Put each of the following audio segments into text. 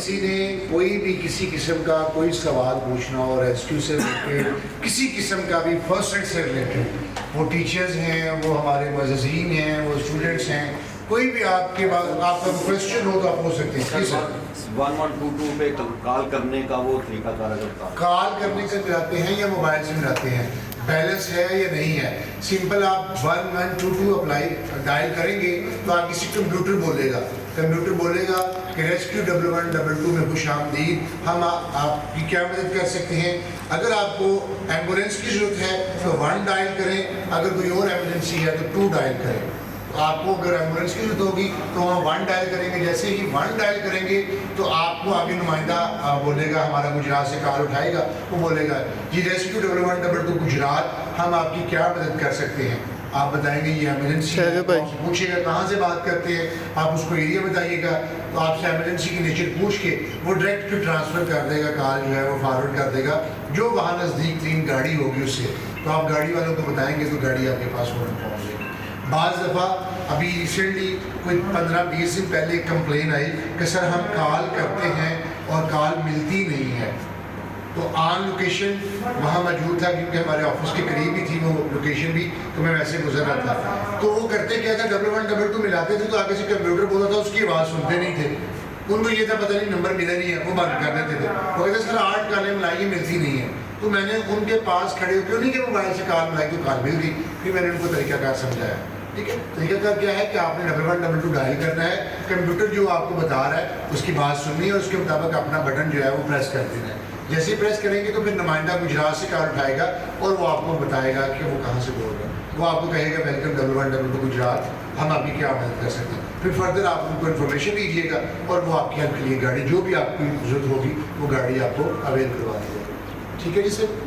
किसी ने कोई भी किसी किस्म का कोई सवाल पूछना हो रेस्क्यू से रिलेटेड, किसी किस्म का भी फर्स्ट एड से रिलेटेड, वो टीचर्स हैं, वो हमारे मुअज़्ज़िज़ीन हैं, वो स्टूडेंट्स हैं, कोई भी आपके पास आपका क्वेश्चन हो तो आप पूछ सकते हैं। सर 1122 पे कॉल करने का वो तरीका कॉल करने का कराते हैं या मोबाइल से मिलाते हैं, बैलेंस है या नहीं है। सिंपल आप 1122 अप्लाई डायल करेंगे तो आप किसी कंप्यूटर बोलेगा कि रेस्क्यू 1122 में खुश आमदीद, हम आपकी क्या मदद कर सकते हैं। अगर आपको एम्बुलेंस की ज़रूरत है तो 1 डायल करें, अगर कोई और एमरजेंसी है तो 2 डायल करें। आपको अगर एम्बुलेंस की जरूरत होगी तो हम 1 डायल करेंगे। जैसे ही 1 डायल करेंगे तो आपको आगे नुमाइंदा बोलेगा, हमारा गुजरात से कॉल उठाएगा, वो बोलेगा जी रेस्क्यू 1122 गुजरात, हम आपकी क्या मदद कर सकते हैं। आप बताएंगे ये एमरजेंसी है, तो आपसे पूछेगा कहाँ से बात करते हैं, आप उसको एरिया बताइएगा, तो आपसे एमरजेंसी की नेचर पूछ के वो डायरेक्ट ट्रांसफ़र कर देगा, कॉल जो है वो फॉरवर्ड कर देगा जो वहाँ नज़दीक तीन गाड़ी होगी उससे, तो आप गाड़ी वालों को बताएंगे तो गाड़ी आपके पास फ़ौरन पहुँच जाएगी। बाज़ दफ़ा अभी रिसेंटली कोई 15-20 दिन पहले कंप्लेन आई कि सर हम कॉल करते हैं और कॉल मिलती नहीं है, तो ऑन लोकेशन वहाँ मौजूद था क्योंकि हमारे ऑफिस के करीब ही थी वो लोकेशन भी, तो मैं वैसे गुजर रहा था। तो वो करते क्या था, 1122 मिलाते थे तो आगे से कंप्यूटर बोला था, उसकी आवाज़ सुनते नहीं थे, उनको ये था पता नहीं नंबर मिला नहीं है, वो बंद कर देते थे। वो कहते सर 8 कॉलें मिलाई मिलती नहीं है, तो मैंने उनके पास खड़े होकर उन्हीं के मोबाइल से कॉल मिलाई तो कॉल मिल गई। फिर मैंने उनको तरीकाकार समझाया, ठीक है। तरीकाकार क्या है कि आपने 1122 डायल करना है, कंप्यूटर जो आपको बता रहा है उसकी बात सुननी है और उसके मुताबिक अपना बटन जो है वो प्रेस कर देना है। जैसे ही प्रेस करेंगे तो फिर नुमाइंदा गुजरात से कॉल उठाएगा और वो आपको बताएगा कि वो कहाँ से बोल रहा है। वो आपको कहेगा वेलकम 1122 गुजरात, हम आपकी क्या मदद कर सकते हैं। फिर फर्दर आप उनको इन्फॉर्मेशन दीजिएगा और वो आपकी हेल्प के लिए गाड़ी जो भी आपकी जरूरत होगी वो गाड़ी आपको अवेल करवा देगा। ठीक है जी सर,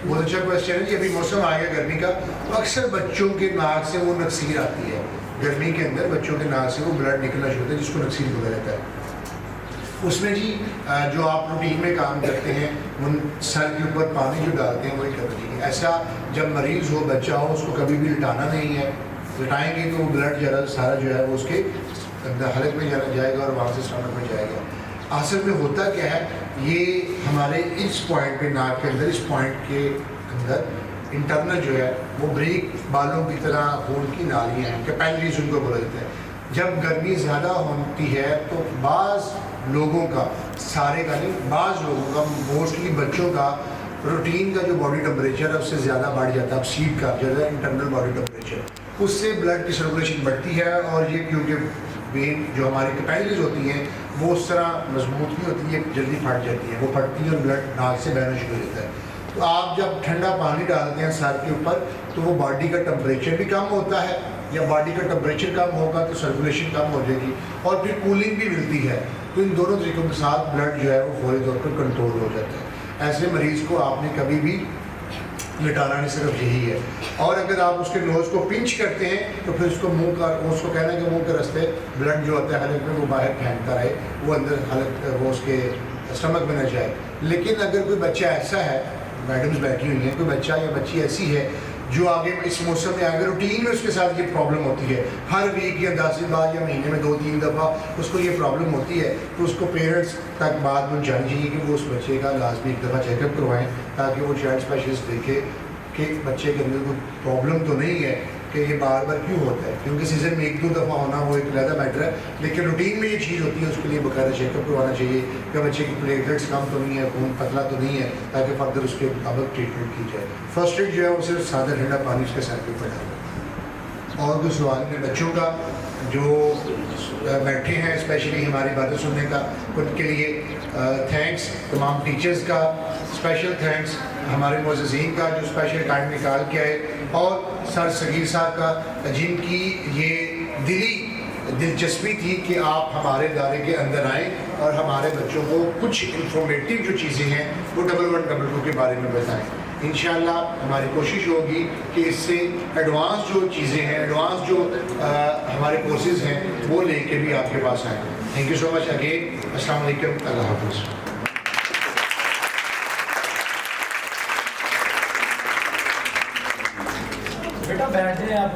बहुत अच्छा क्वेश्चन है जी। अभी मौसम आ गया गर्मी का, तो अक्सर बच्चों के नाक से वो नक्सीर आती है, गर्मी के अंदर बच्चों के नाक से वो ब्लड निकलना शुरू होता है जिसको नक्सीर बोला जाता है। उसमें जी जो आप रूटीन में काम करते हैं उन सर के ऊपर पानी जो डालते हैं वही करना चाहिए। ऐसा जब मरीज़ हो, बच्चा हो, उसको कभी भी लिटाना नहीं है, लिटाएंगे तो वो ब्लड जरा सारा जो है वो उसके अंदर हलक में जाएगा और वहाँ से स्टमक में जाएगा। असल में होता क्या है, ये हमारे इस पॉइंट पे नाक के अंदर, इस पॉइंट के अंदर इंटरनल जो है वो ब्रेक बालों की तरह खून की नालियाँ हैं, कैपिलरीज उनको बोला जाता है। जब गर्मी ज़्यादा होती है तो बाज़ लोगों का, सारे का नहीं, बाज़ लोगों का, मोस्टली बच्चों का रूटीन का जो बॉडी टेम्परेचर है उससे ज़्यादा बढ़ जाता है। अब सीट का ज़्यादा इंटरनल बॉडी टेम्परेचर, उससे ब्लड की सर्कुलेशन बढ़ती है और ये क्योंकि वेन जो हमारी कैपिलरीज होती हैं वो उस तरह मजबूत नहीं होती है, जल्दी फट जाती है, वो फटती है और ब्लड नाक से बहना शुरू हो जाता है। तो आप जब ठंडा पानी डालते हैं सर के ऊपर तो वो बॉडी का टेम्परेचर भी कम होता है, या बॉडी का टेम्परेचर कम होगा तो सर्कुलेशन कम हो जाएगी और फिर कूलिंग भी मिलती है। तो इन दोनों तरीकों के साथ ब्लड जो है वो फौरी तौर पर कंट्रोल हो जाता है। ऐसे मरीज़ को आपने कभी भी लिटाना नहीं, सिर्फ यही है। और अगर आप उसके नोज़ को पिंच करते हैं तो फिर उसको मुंह का, उसको कहना है कि मुंह के रास्ते ब्लड जो होता है हलक में वो बाहर फेंकता रहे, वो अंदर हलक वो उसके स्टमक में न जाए। लेकिन अगर कोई बच्चा ऐसा है, मैडम्स बैठी हुई हैं, कोई बच्चा या बच्ची ऐसी है जो आगे इस मौसम में अगर रूटीन में उसके साथ ये प्रॉब्लम होती है, हर वीक या 10 दिन बाद या महीने में 2-3 दफ़ा उसको ये प्रॉब्लम होती है, तो उसको पेरेंट्स तक बात पहुँचानी चाहिए कि वो उस बच्चे का लाजमी एक दफ़ा चेकअप करवाएं ताकि वो चाइल्ड स्पेशलिस्ट देखे कि बच्चे के अंदर कोई प्रॉब्लम तो नहीं है कि ये बार बार क्यों होता है। क्योंकि सीज़न में 1-2 दफ़ा होना वो एक अलग मैटर है, लेकिन रूटीन में ये चीज़ होती है, उसके लिए बाकायदा चेकअप करवाना चाहिए कि बच्चे की प्लेटलेट्स कम तो नहीं है, खून पतला तो नहीं है, ताकि फर्दर उसके मुताबिक ट्रीटमेंट की जाए। फर्स्ट एड जो है वो सिर्फ सादा ठंडा पानी उसके सर के ऊपर डालना। और कुछ सवाल में बच्चों का जो बैठे हैं स्पेशली हमारी बातें सुनने का, उनके लिए थैंक्स, तमाम टीचर्स का स्पेशल थैंक्स, हमारे मुअज़्ज़िज़ीन का जो स्पेशल टाइम निकाल के आए, और सर सगीर साहब का जिनकी ये दिलचस्पी थी कि आप हमारे दायरे के अंदर आएँ और हमारे बच्चों को कुछ इंफॉर्मेटिव जो चीज़ें हैं वो 1122 के बारे में बताएँ। इंशाअल्लाह हमारी कोशिश होगी कि इससे एडवांस जो चीज़ें हैं, एडवांस जो हमारे कोर्सेज हैं वो लेके भी आपके पास आएँ। Thank you so much again. अस्सलाम वालेकुम, अल्लाह हाफ़िज़। बेटा बैठ जाए आप।